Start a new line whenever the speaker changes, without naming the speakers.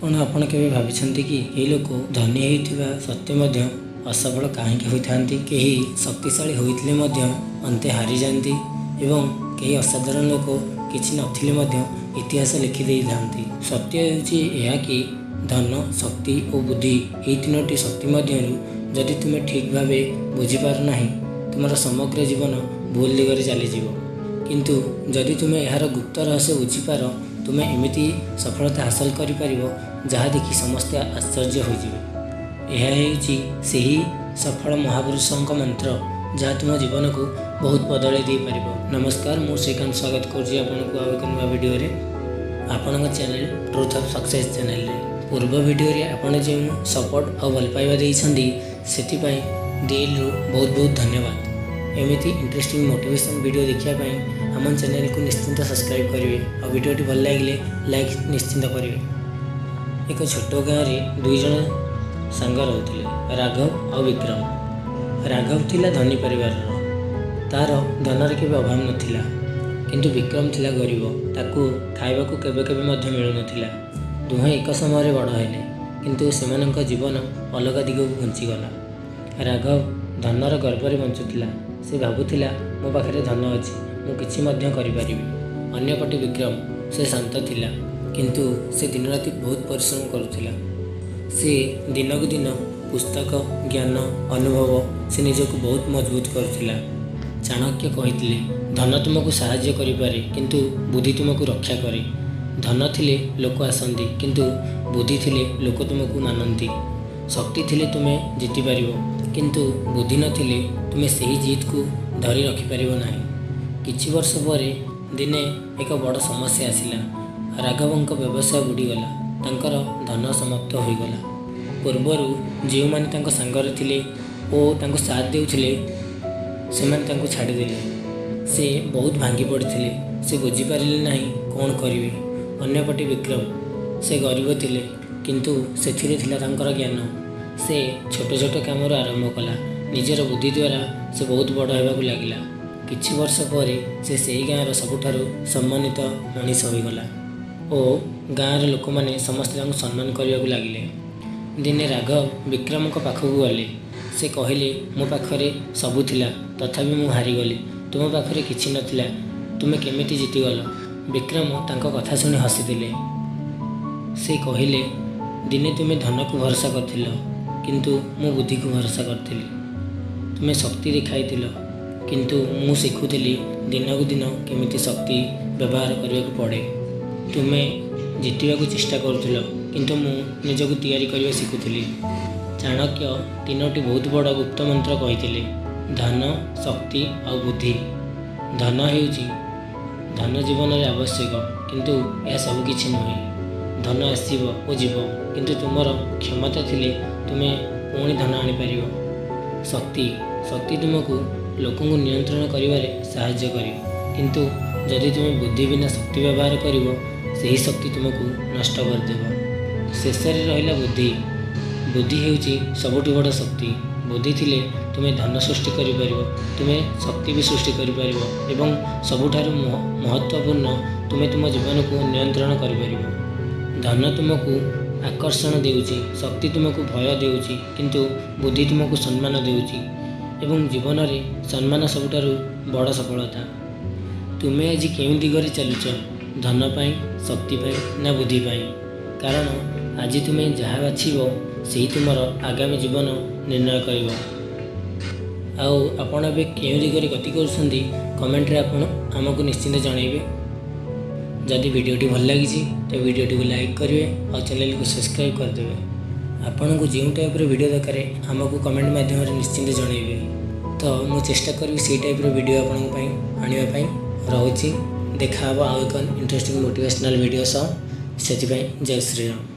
कौन आपण केवे भाविछन्ति कि केही लोक धनी होइथिबा सत्य मध्य असफल काहेकि होइथांती, केही शक्तिशाली होइथिले मध्य अन्ते हारि जांती एवं केही असाधारण लोक किछि नथिले मध्य इतिहास लिखि देई थांती। सत्य हेउछि एहा कि धन, शक्ति और बुद्धि एही तीनोटी शक्ति मध्यरु जदि तुमे ठीक भावे बुझी पार नाही, तुमर समग्र जीवन भूल दिगरे चली जीवो। किंतु जदि तुमे एहार गुप्त रहस्य बुझी पार, तुमे एमिति सफलता हासिल करि परिबो जहाँ देखि समस्ते आश्चर्य होइजिबे। एहा हेउछि सेही सफल महापुरुषଙ୍କ मंत्र जहाँ तुम जीवन को बहुत बदल दे पारिबो। नमस्कार, मु श्रीकांत स्वागत करछि आपनको आउ एक नवा वीडियो रे, आपनक channel truth of success channel रे। पूर्व वीडियो रे आपण जे सपोर्ट और भल पाइबा देइछन्ती सेति पई दिल रु बहुत बहुत धन्यवाद। एमिति इंटरेस्टिंग मोटिवेशन वीडियो देखिया पई हमन चैनल को निश्चिंत सब्सक्राइब करिवे और वीडियोटी भल लागिले लाइक निश्चिंत करिवे। एक छोट गाँव में दुई जन सांग रोते, राघव और विक्रम। राघव थिला धनी परिवार, तार धनर केबे अभाव नथिला, किंतु विक्रम थिला गरीब, ताकू खाइबाकू केबे केबे मध्य मिलु नथिला। दुहे एक समय बड़ हेले, किंतु सेमानक जीवन अलग दिगक घुंचीगला। राघव धनर गर्भरे बंचुथिला, से भाबुथिला मो पाखरे धन अछि, मु किछि मध्य करि परिबि। अन्य पटे विक्रम से शांत थिला, किंतु से दिन राति बहुत परिश्रम करुथिला। से दिनकू दिन पुस्तक, ज्ञान, अनुभव से निजक बहुत मजबूत करुथिला। चाणक्य कहिथिले, धन तुमको साहाय्य करिपारे, किंतु बुद्धि तुमको रक्षा करे। धन थिले लोक आसंती, किंतु बुद्धि थिले लोक तुमको मानती। शक्ति थिले तुमे जीति पारिबो, किंतु बुद्धि नथिले तुमे सही जीत को धरी रखि पारिबो नाही। किछि वर्ष परे दिने एक बड़ समस्या आसिला। राघवंक व्यवसाय बुड़ीगला, तांकर धन समाप्त होईगला। पूर्वरु जो माने तांको सांगरे थिले ओ तांको साथ देउथिले, सेमाने तांको छाड़ी देले। से बहुत भांगी पड़िथिले, से बुझी पारिले नाही कोन करिवे। अन्यपटे विक्रम से गरीब थिले, किंतु सेथिरे थिला तांकर ज्ञान। से छोट छोट कामर आरंभ कला, निजर बुद्धि द्वारा से बहुत बड़ हेबाकू लागिला। किछि वर्ष परे से सेही गाँवर सबुठारु सम्मानित मनीष होईगला ओ गाँवर लोक मैंने समस्त सम्मान करने लगिले। दिने राघव विक्रम पाखक गले। से कहले, मो पाखरे सबू थिला, तथापि मु हारिगली। तुम पाखरे किछि नथिला, तुमे केमिति जीतिगल। विक्रम तांको कथा शुणी हसिथिले। से कहले, दिने तुमे धन को भरोसा करथिल, किंतु मु बुद्धि को भरोसा करथिली। तुमे शक्ति देखाइथिल, किंतु मु शिखुथिली दिनकू दिन केमिति शक्ति व्यवहार करने को पड़े। तुमे जीतवाक चेष्टा करुथिल, किंतु मु निजको तैयारी करबा शिखुथिली। चाणक्य तीनोटी बहुत बड़ गुप्त मंत्र कहिथिले, धन, शक्ति और बुद्धि। धन हेउछि धन जीवन रे आवश्यक, किंतु यह सब किछि नुहे। धन आसीब ओ जीव, किंतु तुमर क्षमता थिले तुमे पुणी धन आनी पारिबो। शक्ति तुमको लोकଙ୍କୁ नियंत्रण करिवारे सहाय्य करे, किंतु जदि तुमे बुद्धि बिना शक्ति व्यवहार करिवो, सही शक्ति तुमको नष्ट करदेव। शेष रहा बुद्धि। बुद्धि हेउछि सबुठु बड़ शक्ति। बुद्धि थिले तुमे धन सृष्टि करिपारिबो, तुमे शक्ति भी सृष्टि करिपारिबो एवं सबुठारु महत्वपूर्ण तुमे तुम जीवन को नियंत्रण करिपारिबो। धन तुमको आकर्षण देउछि, शक्ति तुमको भय देउछि, किंतु बुद्धि तुमको सम्मान देउछि एवं जीवन में सम्मान सबुठारु बड़ सफलता। तुमे आज केउं दिगरे चलुच, धन पाई, शक्ति पाई ना बुद्धि पाई? कारण आज तुमे जहाँ बाछिबो सेही तुमर आगामी जीवन निर्णय करिवो। आउ आपण एबे केउं दिगरे गति करुछन्ती, कमेंट रे आपण हमकु निश्चिंत जणाइबे। जदि वीडियोटी भल लागिछि तो वीडियोटी को लाइक करिवे और चैनल को सब्सक्राइब करदेवे। आपको जो टाइप वीडियो दरकार हमको कमेंट माध्यम निश्चिंत जणाइबे, तो मु चेष्टा करी से टाइप वीडियो आपंपाई आने रोचे। देखा आउ एक इंटरेस्टिंग मोटिवेशनल वीडियो सह। जय श्री राम।